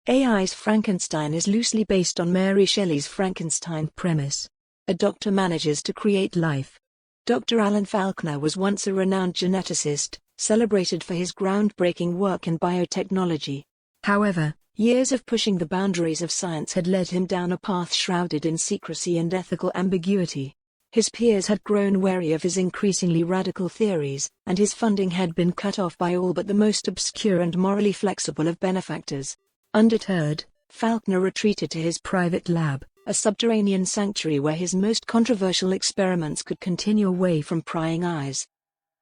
AI's Frankenstein is loosely based on Mary Shelley's Frankenstein premise. A doctor manages to create life. Dr. Alan Falkner was once a renowned geneticist, celebrated for his groundbreaking work in biotechnology. However, years of pushing the boundaries of science had led him down a path shrouded in secrecy and ethical ambiguity. His peers had grown wary of his increasingly radical theories, and his funding had been cut off by all but the most obscure and morally flexible of benefactors. Undeterred, Falkner retreated to his private lab, a subterranean sanctuary where his most controversial experiments could continue away from prying eyes.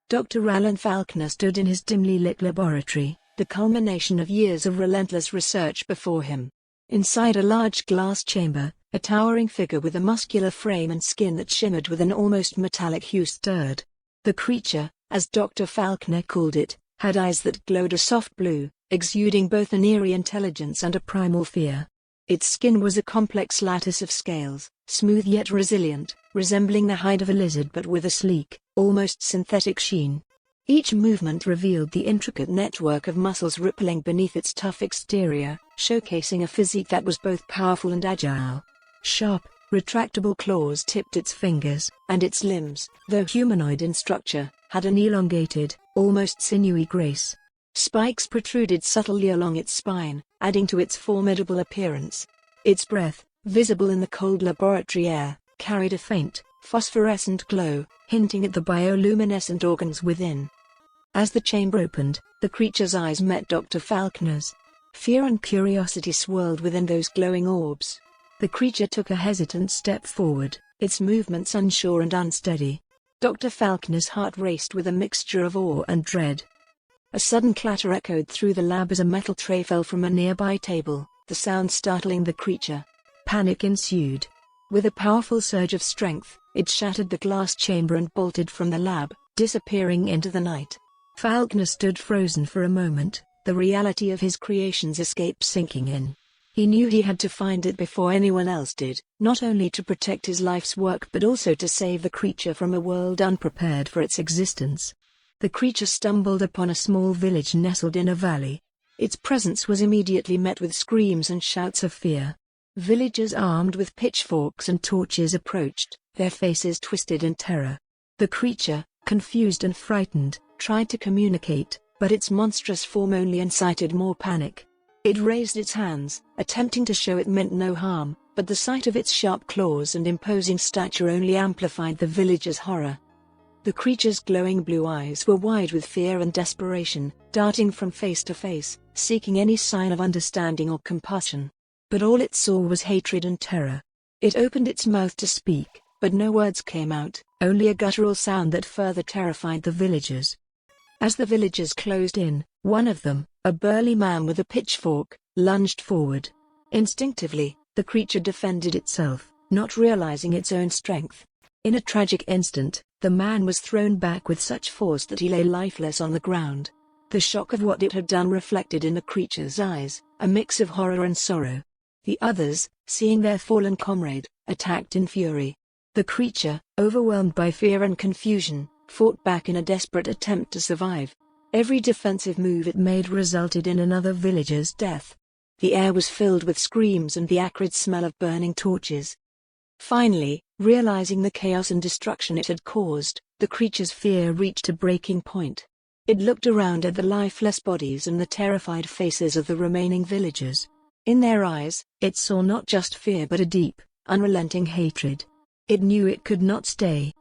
Dr. Alan Falkner stood in his dimly lit laboratory, the culmination of years of relentless research before him. Inside a large glass chamber, a towering figure with a muscular frame and skin that shimmered with an almost metallic hue stirred. The creature, as Dr. Falkner called it, had eyes that glowed a soft blue, exuding both an eerie intelligence and a primal fear. Its skin was a complex lattice of scales, smooth yet resilient, resembling the hide of a lizard but with a sleek, almost synthetic sheen. Each movement revealed the intricate network of muscles rippling beneath its tough exterior, showcasing a physique that was both powerful and agile. Sharp, retractable claws tipped its fingers, and its limbs, though humanoid in structure, had an elongated, almost sinewy grace. Spikes protruded subtly along its spine, adding to its formidable appearance. Its breath, visible in the cold laboratory air, carried a faint, phosphorescent glow, hinting at the bioluminescent organs within. As the chamber opened, the creature's eyes met Dr. Falkner's. Fear and curiosity swirled within those glowing orbs. The creature took a hesitant step forward, its movements unsure and unsteady. Dr. Falkner's heart raced with a mixture of awe and dread. A sudden clatter echoed through the lab as a metal tray fell from a nearby table, the sound startling the creature. Panic ensued. With a powerful surge of strength, it shattered the glass chamber and bolted from the lab, disappearing into the night. Falkner stood frozen for a moment, the reality of his creation's escape sinking in. He knew he had to find it before anyone else did, not only to protect his life's work but also to save the creature from a world unprepared for its existence. The creature stumbled upon a small village nestled in a valley. Its presence was immediately met with screams and shouts of fear. Villagers armed with pitchforks and torches approached, their faces twisted in terror. The creature, confused and frightened, tried to communicate, but its monstrous form only incited more panic. It raised its hands, attempting to show it meant no harm, but the sight of its sharp claws and imposing stature only amplified the villagers' horror. The creature's glowing blue eyes were wide with fear and desperation, darting from face to face, seeking any sign of understanding or compassion. But all it saw was hatred and terror. It opened its mouth to speak, but no words came out, only a guttural sound that further terrified the villagers. As the villagers closed in, one of them, a burly man with a pitchfork, lunged forward. Instinctively, the creature defended itself, not realizing its own strength. In a tragic instant, the man was thrown back with such force that he lay lifeless on the ground. The shock of what it had done reflected in the creature's eyes, a mix of horror and sorrow. The others, seeing their fallen comrade, attacked in fury. The creature, overwhelmed by fear and confusion, fought back in a desperate attempt to survive. Every defensive move it made resulted in another villager's death. The air was filled with screams and the acrid smell of burning torches. Finally, realizing the chaos and destruction it had caused, the creature's fear reached a breaking point. It looked around at the lifeless bodies and the terrified faces of the remaining villagers. In their eyes, it saw not just fear but a deep, unrelenting hatred. It knew it could not stay.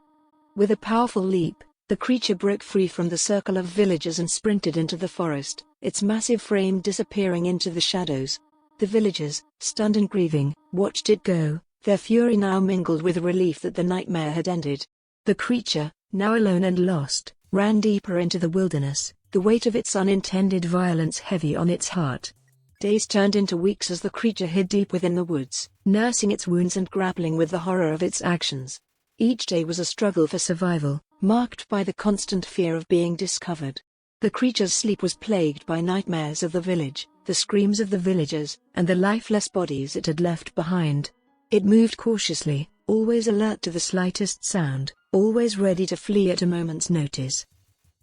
With a powerful leap, the creature broke free from the circle of villagers and sprinted into the forest, its massive frame disappearing into the shadows. The villagers, stunned and grieving, watched it go, their fury now mingled with relief that the nightmare had ended. The creature, now alone and lost, ran deeper into the wilderness, the weight of its unintended violence heavy on its heart. Days turned into weeks as the creature hid deep within the woods, nursing its wounds and grappling with the horror of its actions. Each day was a struggle for survival, marked by the constant fear of being discovered. The creature's sleep was plagued by nightmares of the village, the screams of the villagers, and the lifeless bodies it had left behind. It moved cautiously, always alert to the slightest sound, always ready to flee at a moment's notice.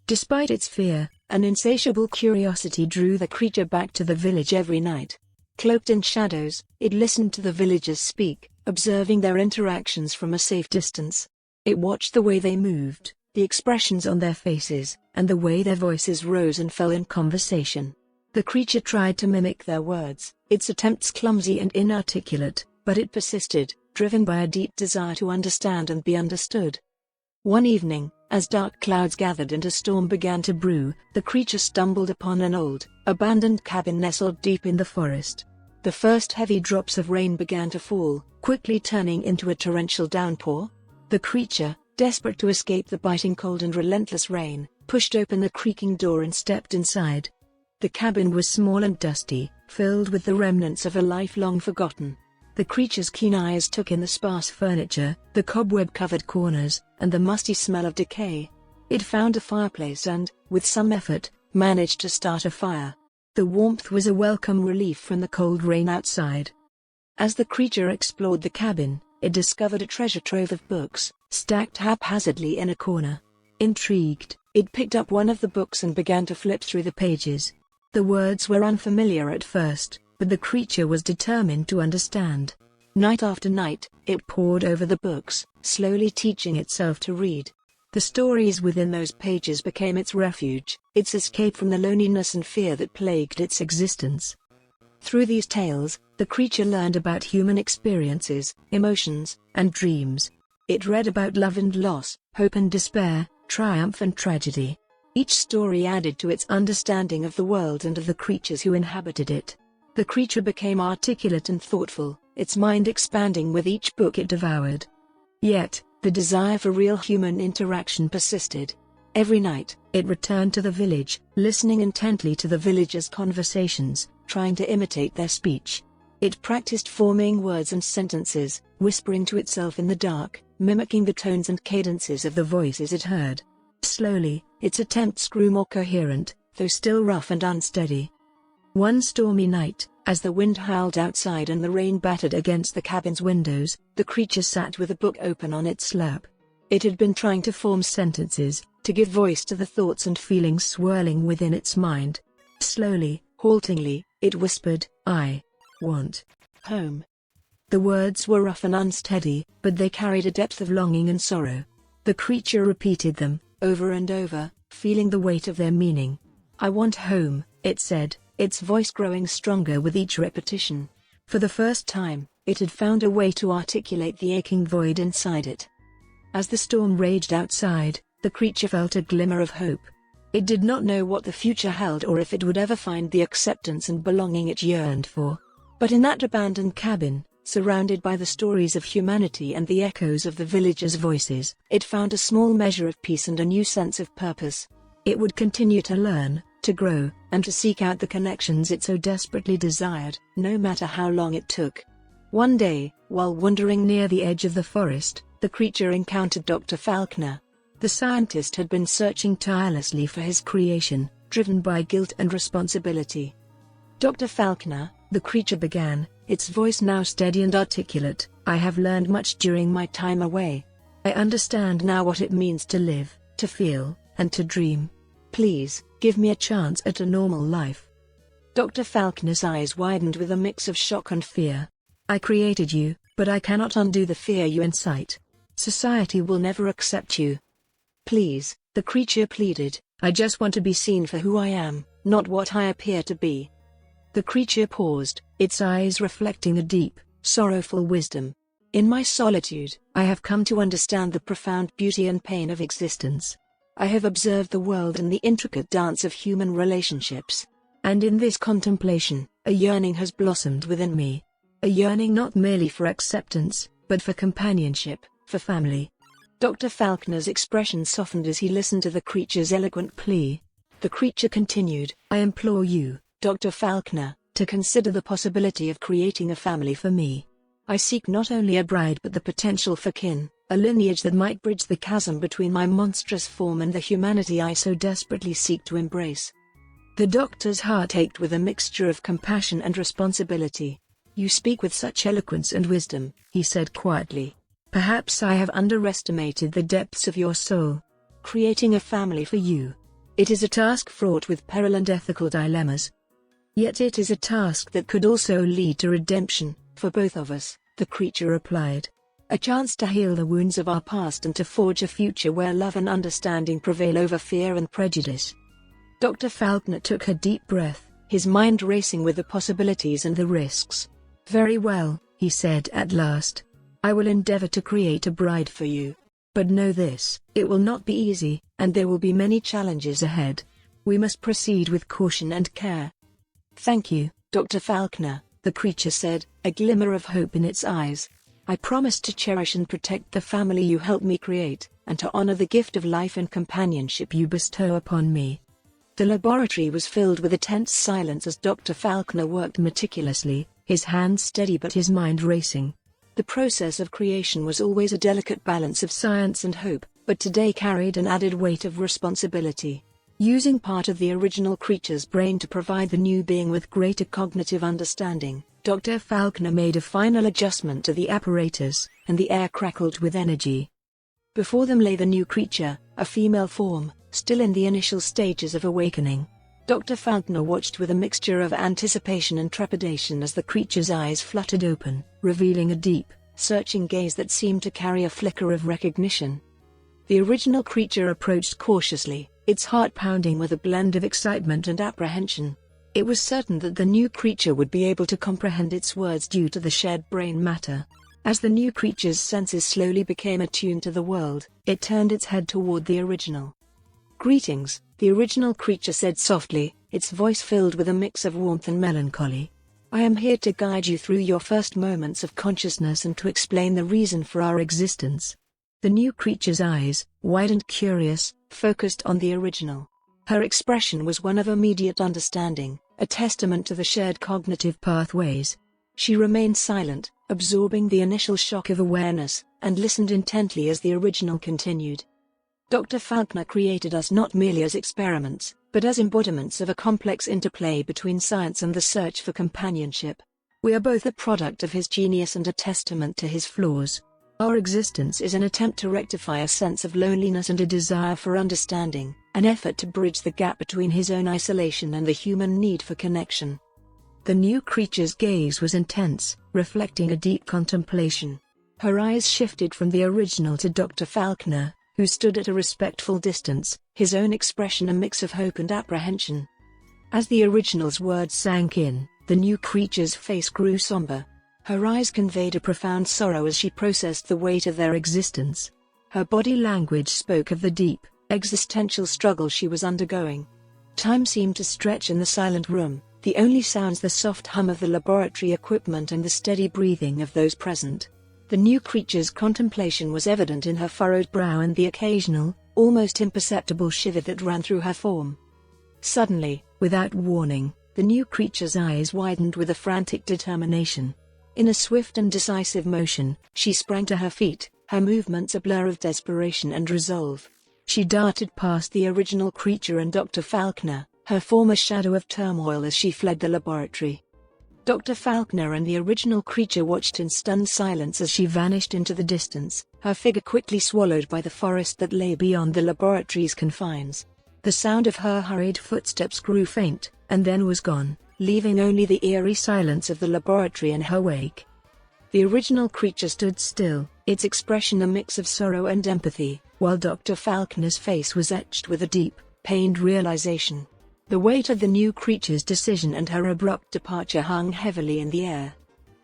Despite its fear, an insatiable curiosity drew the creature back to the village every night. Cloaked in shadows, it listened to the villagers speak, observing their interactions from a safe distance. It watched the way they moved, the expressions on their faces, and the way their voices rose and fell in conversation. The creature tried to mimic their words, its attempts clumsy and inarticulate, but it persisted, driven by a deep desire to understand and be understood. One evening, as dark clouds gathered and a storm began to brew, the creature stumbled upon an old, abandoned cabin nestled deep in the forest. The first heavy drops of rain began to fall, quickly turning into a torrential downpour. The creature, desperate to escape the biting cold and relentless rain, pushed open the creaking door and stepped inside. The cabin was small and dusty, filled with the remnants of a life long forgotten. The creature's keen eyes took in the sparse furniture, the cobweb-covered corners, and the musty smell of decay. It found a fireplace and, with some effort, managed to start a fire. The warmth was a welcome relief from the cold rain outside. As the creature explored the cabin, it discovered a treasure trove of books, stacked haphazardly in a corner. Intrigued, it picked up one of the books and began to flip through the pages. The words were unfamiliar at first, but the creature was determined to understand. Night after night, it pored over the books, slowly teaching itself to read. The stories within those pages became its refuge, its escape from the loneliness and fear that plagued its existence. Through these tales, the creature learned about human experiences, emotions, and dreams. It read about love and loss, hope and despair, triumph and tragedy. Each story added to its understanding of the world and of the creatures who inhabited it. The creature became articulate and thoughtful, its mind expanding with each book it devoured. Yet, the desire for real human interaction persisted. Every night, it returned to the village, listening intently to the villagers' conversations, trying to imitate their speech. It practiced forming words and sentences, whispering to itself in the dark, mimicking the tones and cadences of the voices it heard. Slowly, its attempts grew more coherent, though still rough and unsteady. One stormy night, as the wind howled outside and the rain battered against the cabin's windows, the creature sat with a book open on its lap. It had been trying to form sentences, to give voice to the thoughts and feelings swirling within its mind. Slowly, haltingly, it whispered, "I want home." The words were rough and unsteady, but they carried a depth of longing and sorrow. The creature repeated them, over and over, feeling the weight of their meaning. "I want home," it said, its voice growing stronger with each repetition. For the first time, it had found a way to articulate the aching void inside it. As the storm raged outside, the creature felt a glimmer of hope. It did not know what the future held or if it would ever find the acceptance and belonging it yearned for. But in that abandoned cabin, surrounded by the stories of humanity and the echoes of the villagers' voices, it found a small measure of peace and a new sense of purpose. It would continue to learn, to grow, and to seek out the connections it so desperately desired, no matter how long it took. One day, while wandering near the edge of the forest, the creature encountered Dr. Falkner. The scientist had been searching tirelessly for his creation, driven by guilt and responsibility. "Dr. Falkner," the creature began, its voice now steady and articulate, "I have learned much during my time away. I understand now what it means to live, to feel, and to dream. Please, give me a chance at a normal life." Dr. Falkner's eyes widened with a mix of shock and fear. "I created you, but I cannot undo the fear you incite. Society will never accept you. Please," the creature pleaded, "I just want to be seen for who I am, not what I appear to be." The creature paused, its eyes reflecting a deep, sorrowful wisdom. "In my solitude, I have come to understand the profound beauty and pain of existence. I have observed the world and the intricate dance of human relationships. And in this contemplation, a yearning has blossomed within me. A yearning not merely for acceptance, but for companionship, for family." Dr. Falkner's expression softened as he listened to the creature's eloquent plea. The creature continued, "I implore you, Dr. Falkner, to consider the possibility of creating a family for me. I seek not only a bride but the potential for kin, a lineage that might bridge the chasm between my monstrous form and the humanity I so desperately seek to embrace." The doctor's heart ached with a mixture of compassion and responsibility. "You speak with such eloquence and wisdom," he said quietly. "Perhaps I have underestimated the depths of your soul. Creating a family for you. It is a task fraught with peril and ethical dilemmas. Yet it is a task that could also lead to redemption, for both of us, the creature replied. A chance to heal the wounds of our past and to forge a future where love and understanding prevail over fear and prejudice. Dr. Falkner took a deep breath, his mind racing with the possibilities and the risks. Very well, he said at last. I will endeavor to create a bride for you. But know this, it will not be easy, and there will be many challenges ahead. We must proceed with caution and care. Thank you, Dr. Falkner, the creature said, a glimmer of hope in its eyes. I promise to cherish and protect the family you helped me create, and to honor the gift of life and companionship you bestow upon me. The laboratory was filled with a tense silence as Dr. Falkner worked meticulously, his hands steady but his mind racing. The process of creation was always a delicate balance of science and hope, but today carried an added weight of responsibility. Using part of the original creature's brain to provide the new being with greater cognitive understanding, Dr. Falkner made a final adjustment to the apparatus, and the air crackled with energy. Before them lay the new creature, a female form, still in the initial stages of awakening. Dr. Falkner watched with a mixture of anticipation and trepidation as the creature's eyes fluttered open, revealing a deep, searching gaze that seemed to carry a flicker of recognition. The original creature approached cautiously, its heart pounding with a blend of excitement and apprehension. It was certain that the new creature would be able to comprehend its words due to the shared brain matter. As the new creature's senses slowly became attuned to the world, it turned its head toward the original. Greetings, the original creature said softly, its voice filled with a mix of warmth and melancholy. I am here to guide you through your first moments of consciousness and to explain the reason for our existence. The new creature's eyes, wide and curious, focused on the original. Her expression was one of immediate understanding, a testament to the shared cognitive pathways. She remained silent, absorbing the initial shock of awareness, and listened intently as the original continued. Dr. Falkner created us not merely as experiments, but as embodiments of a complex interplay between science and the search for companionship. We are both a product of his genius and a testament to his flaws. Our existence is an attempt to rectify a sense of loneliness and a desire for understanding, an effort to bridge the gap between his own isolation and the human need for connection. The new creature's gaze was intense, reflecting a deep contemplation. Her eyes shifted from the original to Dr. Falkner, who stood at a respectful distance, his own expression a mix of hope and apprehension. As the original's words sank in, the new creature's face grew somber. Her eyes conveyed a profound sorrow as she processed the weight of their existence. Her body language spoke of the deep, existential struggle she was undergoing. Time seemed to stretch in the silent room, the only sounds the soft hum of the laboratory equipment and the steady breathing of those present. The new creature's contemplation was evident in her furrowed brow and the occasional, almost imperceptible shiver that ran through her form. Suddenly, without warning, the new creature's eyes widened with a frantic determination. In a swift and decisive motion, she sprang to her feet, her movements a blur of desperation and resolve. She darted past the original creature and Dr. Falkner, her form a shadow of turmoil as she fled the laboratory. Dr. Falkner and the original creature watched in stunned silence as she vanished into the distance, her figure quickly swallowed by the forest that lay beyond the laboratory's confines. The sound of her hurried footsteps grew faint, and then was gone, leaving only the eerie silence of the laboratory in her wake. The original creature stood still, its expression a mix of sorrow and empathy, while Dr. Falkner's face was etched with a deep, pained realization. The weight of the new creature's decision and her abrupt departure hung heavily in the air.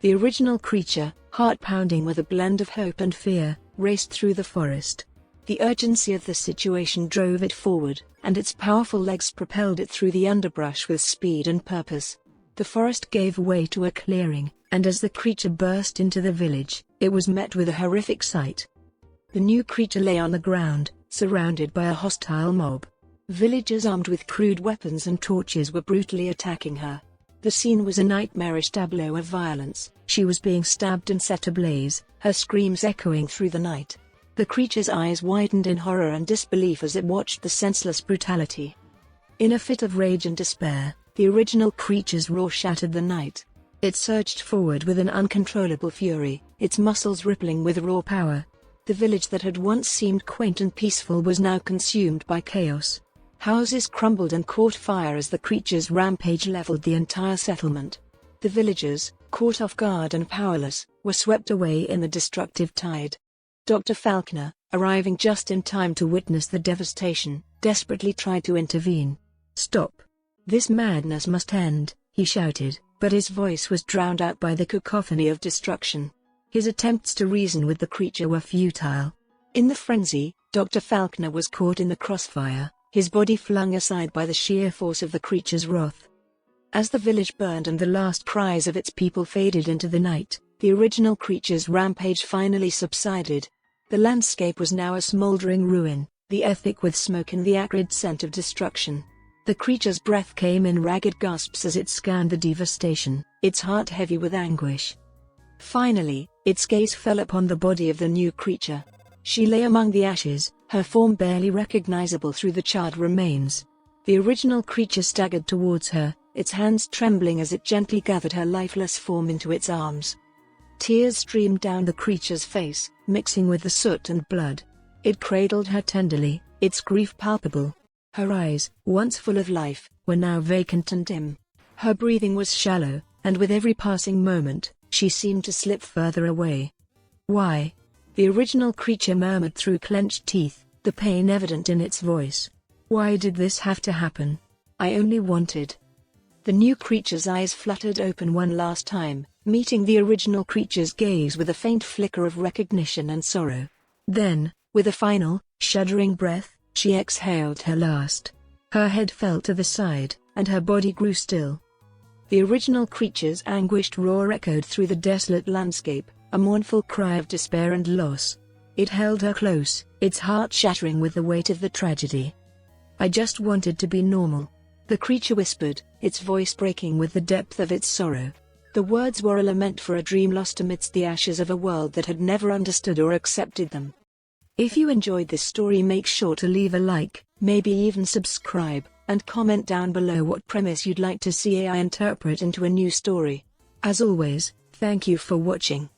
The original creature, heart pounding with a blend of hope and fear, raced through the forest. The urgency of the situation drove it forward, and its powerful legs propelled it through the underbrush with speed and purpose. The forest gave way to a clearing, and as the creature burst into the village, it was met with a horrific sight. The new creature lay on the ground, surrounded by a hostile mob. Villagers armed with crude weapons and torches were brutally attacking her. The scene was a nightmarish tableau of violence. She was being stabbed and set ablaze, her screams echoing through the night. The creature's eyes widened in horror and disbelief as it watched the senseless brutality. In a fit of rage and despair, the original creature's roar shattered the night. It surged forward with an uncontrollable fury, its muscles rippling with raw power. The village that had once seemed quaint and peaceful was now consumed by chaos. Houses crumbled and caught fire as the creature's rampage leveled the entire settlement. The villagers, caught off guard and powerless, were swept away in the destructive tide. Dr. Falkner, arriving just in time to witness the devastation, desperately tried to intervene. "Stop! This madness must end," he shouted, but his voice was drowned out by the cacophony of destruction. His attempts to reason with the creature were futile. In the frenzy, Dr. Falkner was caught in the crossfire, his body flung aside by the sheer force of the creature's wrath. As the village burned and the last cries of its people faded into the night, the original creature's rampage finally subsided. The landscape was now a smoldering ruin, the air thick with smoke and the acrid scent of destruction. The creature's breath came in ragged gasps as it scanned the devastation, its heart heavy with anguish. Finally, its gaze fell upon the body of the new creature. She lay among the ashes, her form barely recognizable through the charred remains. The original creature staggered towards her, its hands trembling as it gently gathered her lifeless form into its arms. Tears streamed down the creature's face, mixing with the soot and blood. It cradled her tenderly, its grief palpable. Her eyes, once full of life, were now vacant and dim. Her breathing was shallow, and with every passing moment, she seemed to slip further away. "Why?" the original creature murmured through clenched teeth, the pain evident in its voice. "Why did this have to happen? I only wanted..." The new creature's eyes fluttered open one last time, meeting the original creature's gaze with a faint flicker of recognition and sorrow. Then, with a final, shuddering breath, she exhaled her last. Her head fell to the side, and her body grew still. The original creature's anguished roar echoed through the desolate landscape, a mournful cry of despair and loss. It held her close, its heart shattering with the weight of the tragedy. "I just wanted to be normal," the creature whispered, its voice breaking with the depth of its sorrow. The words were a lament for a dream lost amidst the ashes of a world that had never understood or accepted them. If you enjoyed this story, make sure to leave a like, maybe even subscribe, and comment down below what premise you'd like to see AI interpret into a new story. As always, thank you for watching.